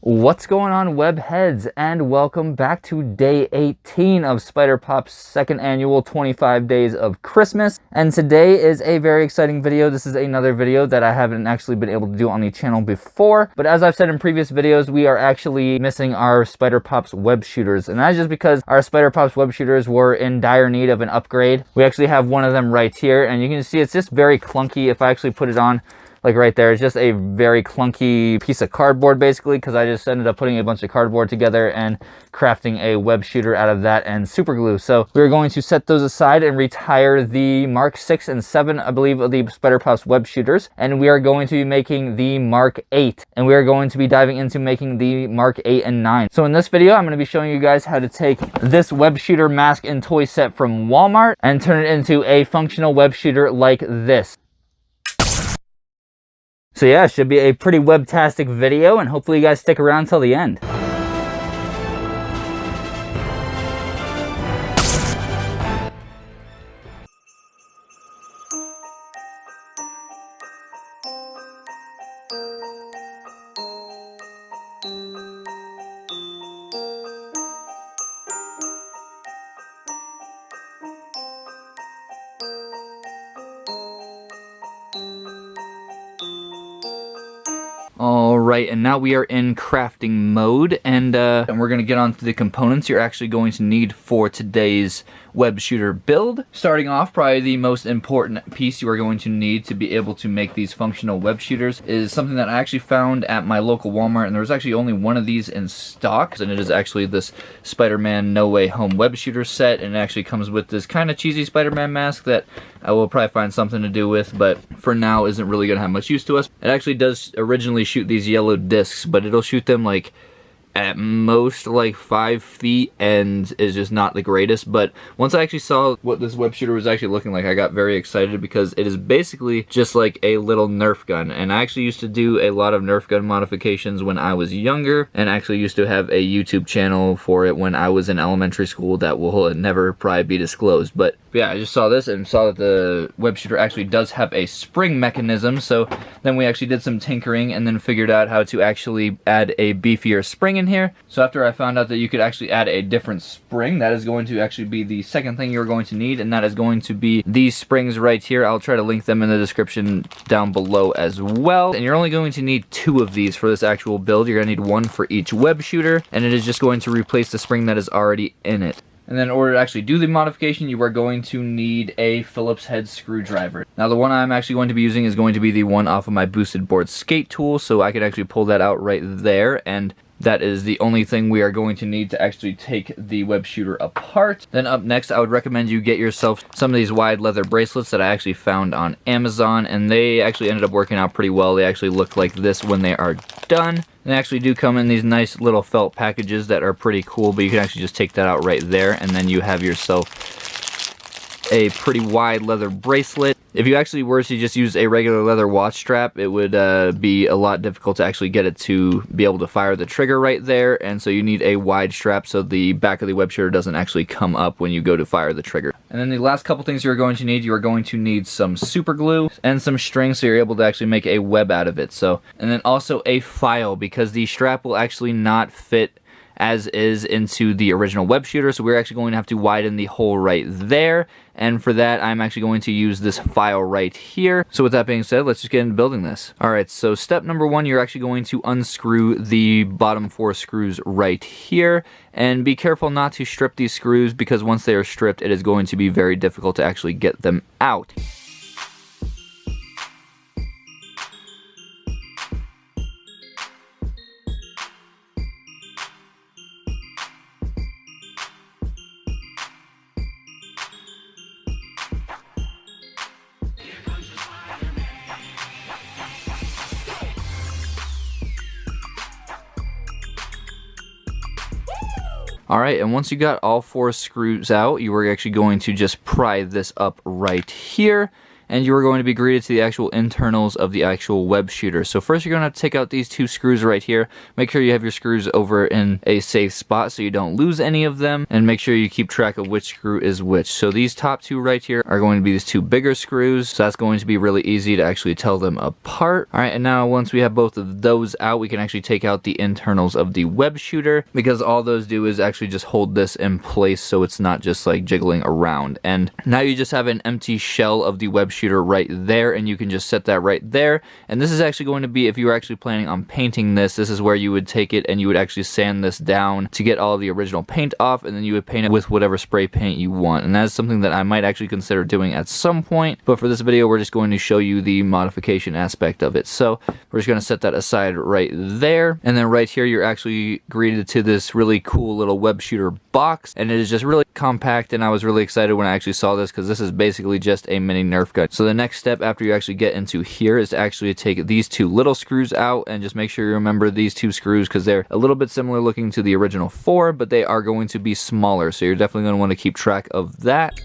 What's going on, webheads, and welcome back to day 18 of SpiderPop's second annual 25 days of Christmas. And today is a very exciting video. This is another video that I haven't actually been able to do on the channel before, but as I've said in previous videos, we are actually missing our SpiderPop's web shooters, and that's just because our SpiderPop's web shooters were in dire need of an upgrade. We actually have one of them right here, and you can see it's just very clunky. If I actually put it on, like right there, it's just a very clunky piece of cardboard basically, because I just ended up putting a bunch of cardboard together and crafting a web shooter out of that and super glue. So we're going to set those aside and retire the Mark 6 and 7, I believe, of the SpiderPop's web shooters, and we are going to be making the Mark 8, and we are going to be diving into making the Mark 8 and 9. So in this video, I'm going to be showing you guys how to take this web shooter mask and toy set from Walmart and turn it into a functional web shooter like this. So yeah, it should be a pretty webtastic video, and hopefully you guys stick around till the end. Alright, and now we are in crafting mode, and we're going to get on to the components you're actually going to need for today's web shooter build. Starting off, probably the most important piece you are going to need to be able to make these functional web shooters is something that I actually found at my local Walmart, and there was actually only one of these in stock, and it is actually this Spider-Man No Way Home web shooter set, and it actually comes with this kind of cheesy Spider-Man mask that I will probably find something to do with, but for now isn't really going to have much use to us. It actually does originally shoot these yellow discs, but it'll shoot them like at most like 5 feet and is just not the greatest. But once I actually saw what this web shooter was actually looking like, I got very excited because it is basically just like a little Nerf gun. And I actually used to do a lot of Nerf gun modifications when I was younger, and actually used to have a YouTube channel for it when I was in elementary school that will never probably be disclosed. But yeah, I just saw this and saw that the web shooter actually does have a spring mechanism. So then we actually did some tinkering and then figured out how to actually add a beefier spring in here. So after I found out that you could actually add a different spring, that is going to actually be the second thing you're going to need, and that is going to be these springs right here. I'll try to link them in the description down below as well. And you're only going to need 2 of these for this actual build. You're going to need 1 for each web shooter, and it is just going to replace the spring that is already in it. And then in order to actually do the modification, you are going to need a Phillips head screwdriver. Now the one I'm actually going to be using is going to be the one off of my boosted board skate tool, so I can actually pull that out right there, and that is the only thing we are going to need to actually take the web shooter apart. Then up next, I would recommend you get yourself some of these wide leather bracelets that I actually found on Amazon, and they actually ended up working out pretty well. They actually look like this when they are done. They actually do come in these nice little felt packages that are pretty cool, but you can actually just take that out right there, and then you have yourself a pretty wide leather bracelet. If you actually were to just use a regular leather watch strap, it would be a lot difficult to actually get it to be able to fire the trigger right there, and so you need a wide strap so the back of the web shooter doesn't actually come up when you go to fire the trigger. And then the last couple things you're going to need, you are going to need some super glue and some string so you're able to actually make a web out of it. So, and then also a file, because the strap will actually not fit as is into the original web shooter, so we're actually going to have to widen the hole right there, and for that I'm actually going to use this file right here. So with that being said, let's just get into building this. Alright, so step number 1, you're actually going to unscrew the bottom 4 screws right here, and be careful not to strip these screws, because once they are stripped it is going to be very difficult to actually get them out. Alright, and once you got all 4 screws out, you are actually going to just pry this up right here. and you are going to be greeted to the actual internals of the actual web shooter. So first you're going to have to take out these 2 screws right here. Make sure you have your screws over in a safe spot so you don't lose any of them, and make sure you keep track of which screw is which. So these top 2 right here are going to be these 2 bigger screws, so that's going to be really easy to actually tell them apart. Alright, and now once we have both of those out, we can actually take out the internals of the web shooter, because all those do is actually just hold this in place so it's not just like jiggling around. And now you just have an empty shell of the web shooter right there, and you can just set that right there. And this is actually going to be, if you were actually planning on painting this is where you would take it and you would actually sand this down to get all of the original paint off, and then you would paint it with whatever spray paint you want. And that's something that I might actually consider doing at some point, but for this video we're just going to show you the modification aspect of it. So we're just going to set that aside right there, and then right here you're actually greeted to this really cool little web shooter box, and it is just really compact, and I was really excited when I actually saw this because this is basically just a mini Nerf gun. So the next step after you actually get into here is to actually take these 2 little screws out, and just make sure you remember these 2 screws because they're a little bit similar looking to the original 4, but they are going to be smaller, so you're definitely going to want to keep track of that.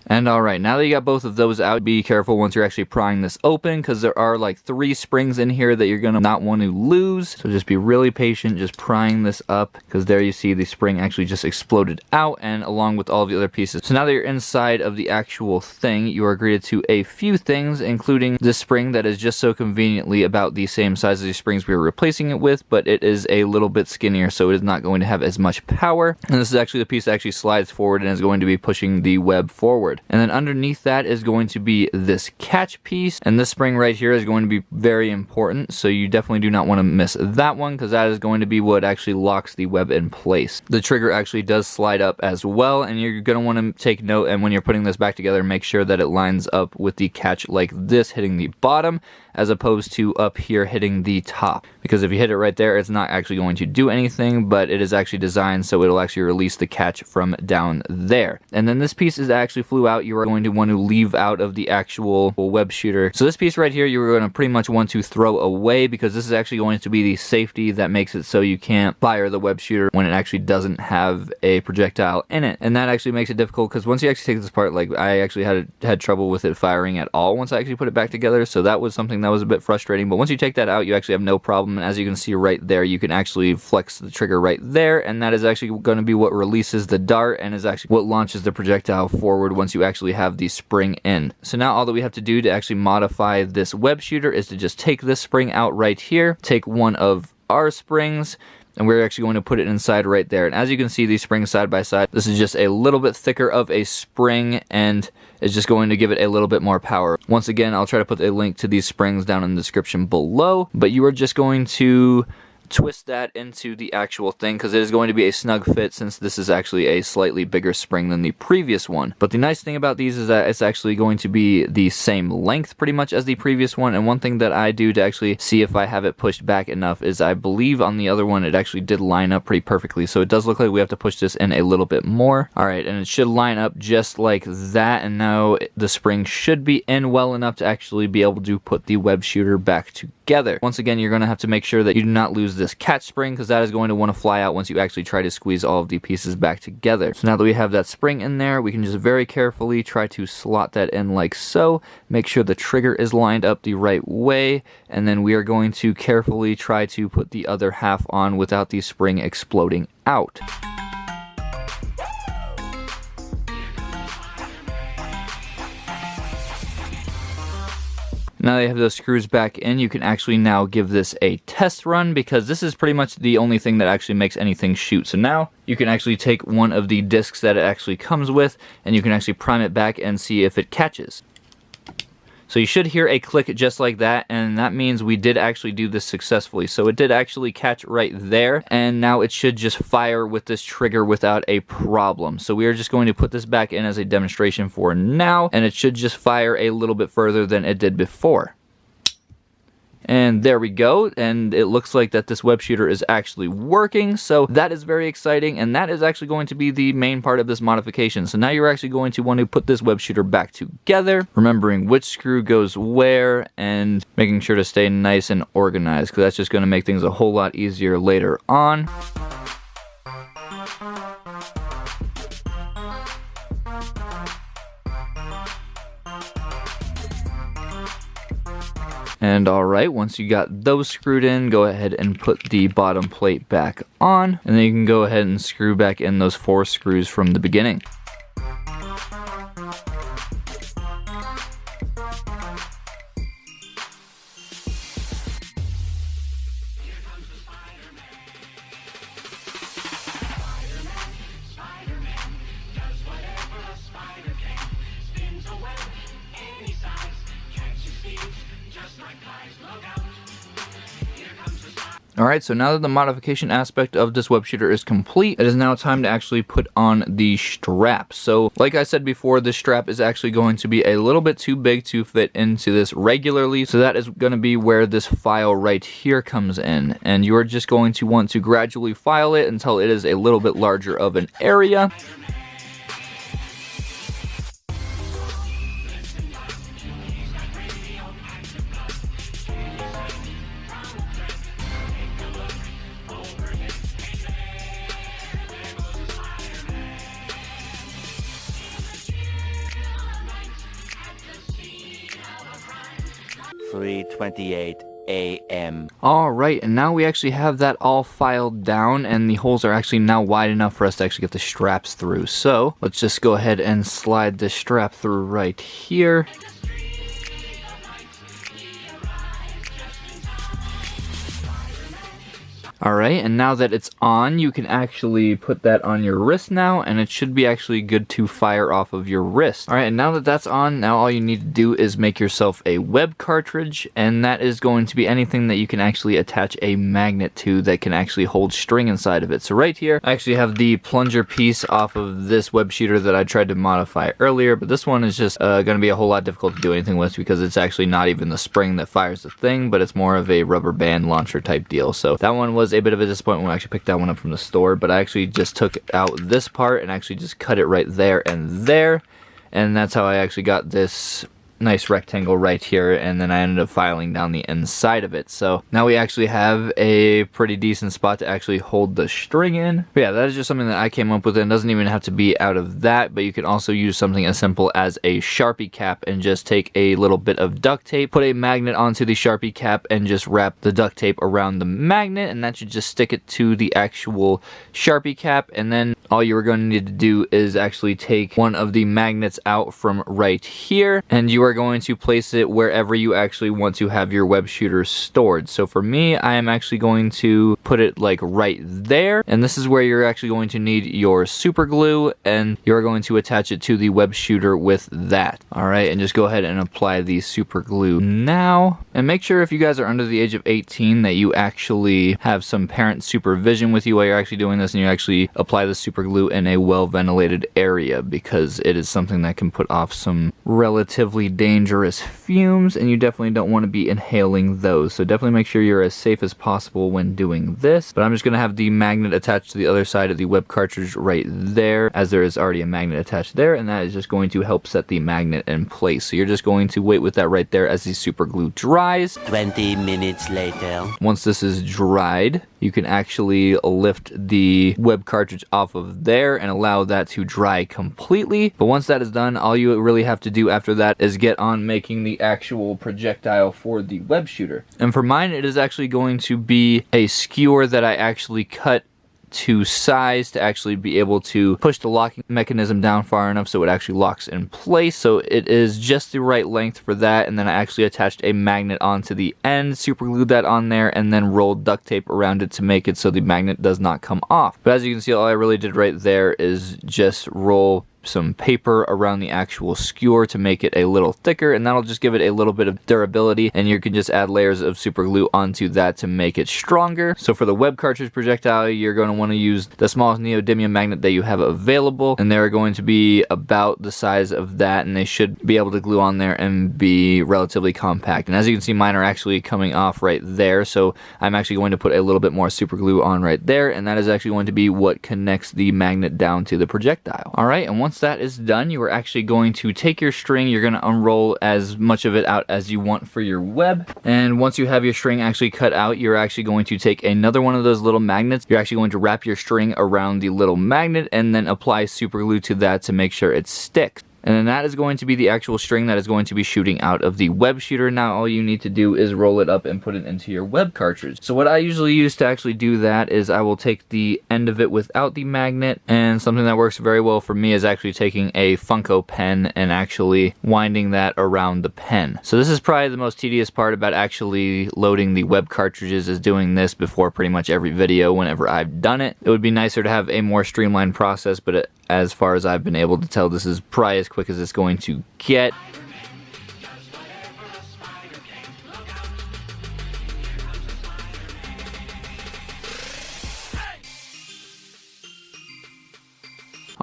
And alright, now that you got both of those out, be careful once you're actually prying this open, because there are like 3 springs in here that you're going to not want to lose. So just be really patient just prying this up, because there you see the spring actually just exploded out, and along with all of the other pieces. So now that you're inside of the actual thing, you are greeted to a few things, including this spring that is just so conveniently about the same size as the springs we were replacing it with, but it is a little bit skinnier, so it is not going to have as much power. And this is actually the piece that actually slides forward and is going to be pushing the web forward. And then underneath that is going to be this catch piece, and this spring right here is going to be very important, so you definitely do not want to miss that one, because that is going to be what actually locks the web in place. The trigger actually does slide up as well, and you're going to want to take note, and when you're putting this back together, make sure that it lines up with the catch like this hitting the bottom, as opposed to up here hitting the top, because if you hit it right there, it's not actually going to do anything, but it is actually designed so it'll actually release the catch from down there. And then this piece is actually flew out, you are going to want to leave out of the actual web shooter. So this piece right here you're going to pretty much want to throw away, because this is actually going to be the safety that makes it so you can't fire the web shooter when it actually doesn't have a projectile in it. And that actually makes it difficult, because once you actually take this apart, like I actually had trouble with it firing at all once I actually put it back together, so that was something that was a bit frustrating. But once you take that out, you actually have no problem, and as you can see right there, you can actually flex the trigger right there, and that is actually going to be what releases the dart, and is actually what launches the projectile forward once you actually have the spring in. So now all that we have to do to actually modify this web shooter is to just take this spring out right here, take one of our springs, and we're actually going to put it inside right there. And as you can see, these springs side by side, this is just a little bit thicker of a spring, and it's just going to give it a little bit more power. Once again, I'll try to put a link to these springs down in the description below, but you are just going to twist that into the actual thing, because it is going to be a snug fit, since this is actually a slightly bigger spring than the previous one. But the nice thing about these is that it's actually going to be the same length pretty much as the previous one. And one thing that I do to actually see if I have it pushed back enough is I believe on the other one it actually did line up pretty perfectly, so it does look like we have to push this in a little bit more. Alright, and it should line up just like that, and now the spring should be in well enough to actually be able to put the web shooter back together. Once again, you're going to have to make sure that you do not lose this catch spring, because that is going to want to fly out once you actually try to squeeze all of the pieces back together. So now that we have that spring in there, we can just very carefully try to slot that in like so. Make sure the trigger is lined up the right way, and then we are going to carefully try to put the other half on without the spring exploding out. Now that you have those screws back in, you can actually now give this a test run, because this is pretty much the only thing that actually makes anything shoot. So now you can actually take one of the discs that it actually comes with, and you can actually prime it back and see if it catches. So you should hear a click just like that, and that means we did actually do this successfully. So it did actually catch right there, and now it should just fire with this trigger without a problem. So we are just going to put this back in as a demonstration for now, and it should just fire a little bit further than it did before. And there we go, and it looks like that this web shooter is actually working, so that is very exciting, and that is actually going to be the main part of this modification. So now you're actually going to want to put this web shooter back together, remembering which screw goes where, and making sure to stay nice and organized, because that's just going to make things a whole lot easier later on. And alright, once you got those screwed in, go ahead and put the bottom plate back on, and then you can go ahead and screw back in those 4 screws from the beginning. Alright, so now that the modification aspect of this web shooter is complete, it is now time to actually put on the strap. So, like I said before, this strap is actually going to be a little bit too big to fit into this regularly, so that is going to be where this file right here comes in. And you are just going to want to gradually file it until it is a little bit larger of an area. .28 a.m. Alright, and now we actually have that all filed down, and the holes are actually now wide enough for us to actually get the straps through. So, let's just go ahead and slide the strap through right here. Alright, and now that it's on, you can actually put that on your wrist now, and it should be actually good to fire off of your wrist. Alright, and now that that's on, now all you need to do is make yourself a web cartridge, and that is going to be anything that you can actually attach a magnet to that can actually hold string inside of it. So right here, I actually have the plunger piece off of this web shooter that I tried to modify earlier, but this one is just going to be a whole lot difficult to do anything with because it's actually not even the spring that fires the thing, but it's more of a rubber band launcher type deal. So that one was a bit of a disappointment when I actually picked that one up from the store, but I actually just took out this part and actually just cut it right there, and that's how I actually got this nice rectangle right here, and then I ended up filing down the inside of it. So now we actually have a pretty decent spot to actually hold the string in. But yeah, that is just something that I came up with, and it doesn't even have to be out of that, but you can also use something as simple as a Sharpie cap and just take a little bit of duct tape, put a magnet onto the Sharpie cap, and just wrap the duct tape around the magnet, and that should just stick it to the actual Sharpie cap. And then all you are going to need to do is actually take one of the magnets out from right here, and you are going to place it wherever you actually want to have your web shooter stored. So for me, I am actually going to put it like right there, and this is where you're actually going to need your super glue, and you're going to attach it to the web shooter with that. Alright, and just go ahead and apply the super glue now, and make sure if you guys are under the age of 18 that you actually have some parent supervision with you while you're actually doing this, and you actually apply the super glue in a well ventilated area, because it is something that can put off some relatively dangerous fumes, and you definitely don't want to be inhaling those. So definitely make sure you're as safe as possible when doing this. But I'm just going to have the magnet attached to the other side of the web cartridge right there, as there is already a magnet attached there, and that is just going to help set the magnet in place. So you're just going to wait with that right there as the super glue dries. 20 minutes later. Once this is dried, you can actually lift the web cartridge off of there and allow that to dry completely. But once that is done, all you really have to do after that is get on making the actual projectile for the web shooter. And for mine, it is actually going to be a skewer that I actually cut to size to actually be able to push the locking mechanism down far enough so it actually locks in place. So it is just the right length for that, and then I actually attached a magnet onto the end, super glued that on there, and then rolled duct tape around it to make it so the magnet does not come off. But as you can see, all I really did right there is just roll some paper around the actual skewer to make it a little thicker, and that'll just give it a little bit of durability, and you can just add layers of super glue onto that to make it stronger. So for the web cartridge projectile, you're going to want to use the smallest neodymium magnet that you have available, and they're going to be about the size of that, and they should be able to glue on there and be relatively compact. And as you can see, mine are actually coming off right there, so I'm actually going to put a little bit more super glue on right there, and that is actually going to be what connects the magnet down to the projectile. Alright, and once that is done, you are actually going to take your string, you're going to unroll as much of it out as you want for your web, and once you have your string actually cut out, you're actually going to take another one of those little magnets, you're actually going to wrap your string around the little magnet and then apply super glue to that to make sure it sticks. And then that is going to be the actual string that is going to be shooting out of the web shooter. Now all you need to do is roll it up and put it into your web cartridge. So what I usually use to actually do that is I will take the end of it without the magnet, and something that works very well for me is actually taking a Funko pen and actually winding that around the pen. So this is probably the most tedious part about actually loading the web cartridges, is doing this before pretty much every video whenever I've done it. It would be nicer to have a more streamlined process, but as far as I've been able to tell, this is probably as quick as it's going to get.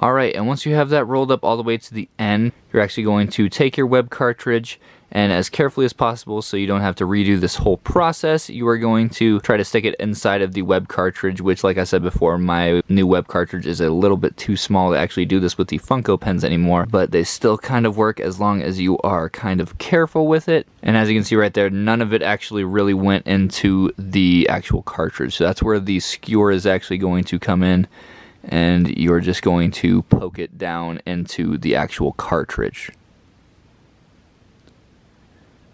Alright, and once you have that rolled up all the way to the end, you're actually going to take your web cartridge, and as carefully as possible so you don't have to redo this whole process, you are going to try to stick it inside of the web cartridge, which, like I said before, my new web cartridge is a little bit too small to actually do this with the Funko pens anymore, but they still kind of work as long as you are kind of careful with it. And as you can see right there, none of it actually really went into the actual cartridge, so that's where the skewer is actually going to come in, and you're just going to poke it down into the actual cartridge.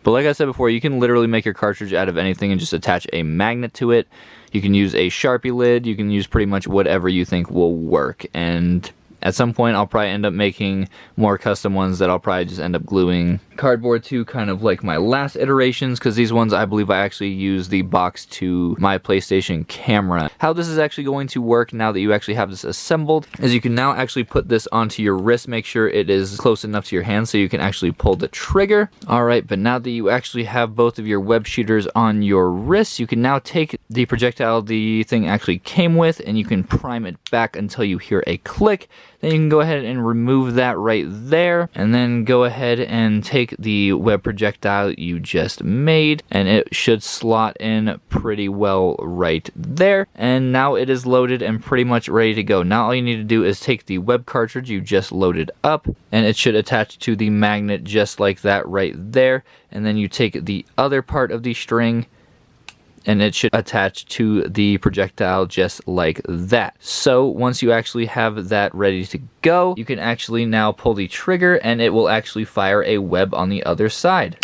But like I said before, you can literally make your cartridge out of anything and just attach a magnet to it. You can use a Sharpie lid, you can use pretty much whatever you think will work. And at some point I'll probably end up making more custom ones that I'll probably just end up gluing cardboard to, kind of like my last iterations, because these ones I believe I actually use the box to my PlayStation camera. How this is actually going to work now that you actually have this assembled is you can now actually put this onto your wrist, make sure it is close enough to your hand so you can actually pull the trigger. Alright, but now that you actually have both of your web shooters on your wrist, you can now take the projectile the thing actually came with and you can prime it back until you hear a click. Then you can go ahead and remove that right there, and then go ahead and take the web projectile you just made, and it should slot in pretty well right there. And now it is loaded and pretty much ready to go. Now all you need to do is take the web cartridge you just loaded up, and it should attach to the magnet just like that right there. And then you take the other part of the string, and it should attach to the projectile just like that. So once you actually have that ready to go, you can actually now pull the trigger and it will actually fire a web on the other side.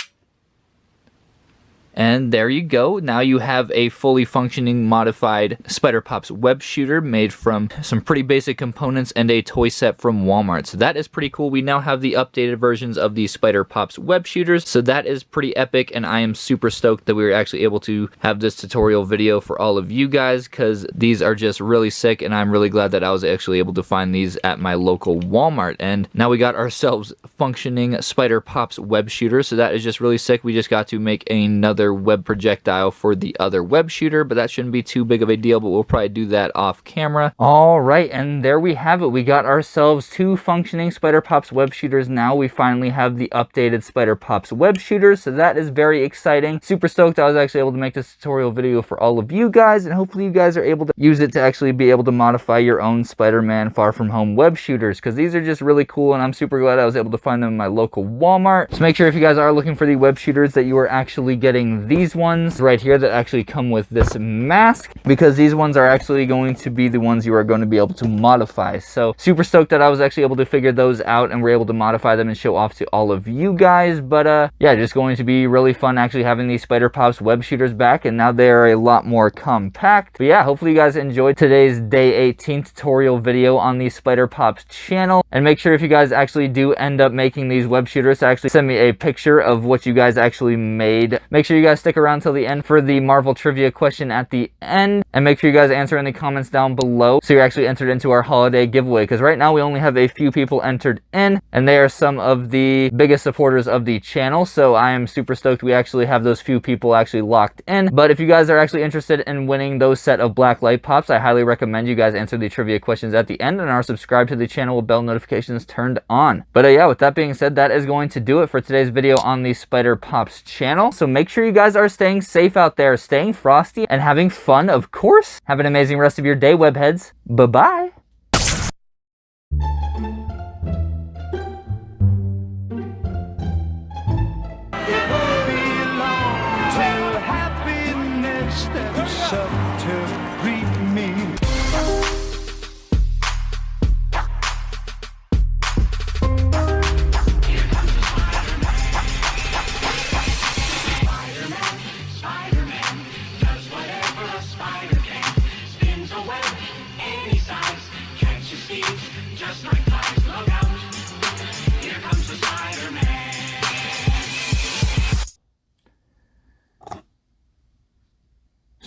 And there you go. Now you have a fully functioning modified Spider Pops web shooter made from some pretty basic components and a toy set from Walmart. So that is pretty cool. We now have the updated versions of the Spider Pops web shooters. So that is pretty epic, and I am super stoked that we were actually able to have this tutorial video for all of you guys, because these are just really sick, and I'm really glad that I was actually able to find these at my local Walmart. And now we got ourselves functioning Spider Pops web shooter. So that is just really sick. We just got to make another web projectile for the other web shooter, but that shouldn't be too big of a deal, but we'll probably do that off camera. All right, and there we have it. We got ourselves two functioning Spider Pops web shooters. Now we finally have the updated Spider Pops web shooters, so that is very exciting. Super stoked I was actually able to make this tutorial video for all of you guys, and hopefully you guys are able to use it to actually be able to modify your own Spider-Man Far From Home web shooters, because these are just really cool, and I'm super glad I was able to find them in my local Walmart. So make sure if you guys are looking for the web shooters that you are actually getting these ones right here that actually come with this mask, because these ones are actually going to be the ones you are going to be able to modify. So super stoked that I was actually able to figure those out and we're able to modify them and show off to all of you guys. But yeah, just going to be really fun actually having these Spider Pops web shooters back, and now they are a lot more compact. But yeah, hopefully you guys enjoyed today's day 18 tutorial video on the Spider Pops channel, and make sure if you guys actually do end up making these web shooters to actually send me a picture of what you guys actually made. Make sure you guys stick around till the end for the Marvel trivia question at the end, and make sure you guys answer in the comments down below so you're actually entered into our holiday giveaway, because right now we only have a few people entered in, and they are some of the biggest supporters of the channel. So I am super stoked we actually have those few people actually locked in. But if you guys are actually interested in winning those set of black light pops, I highly recommend you guys answer the trivia questions at the end and are subscribed to the channel with bell notifications turned on. But yeah, with that being said, that is going to do it for today's video on the Spider Pops channel. So make sure you guys are staying safe out there, staying frosty, and having fun, of course. Have an amazing rest of your day, webheads. Bye-bye.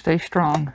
Stay strong.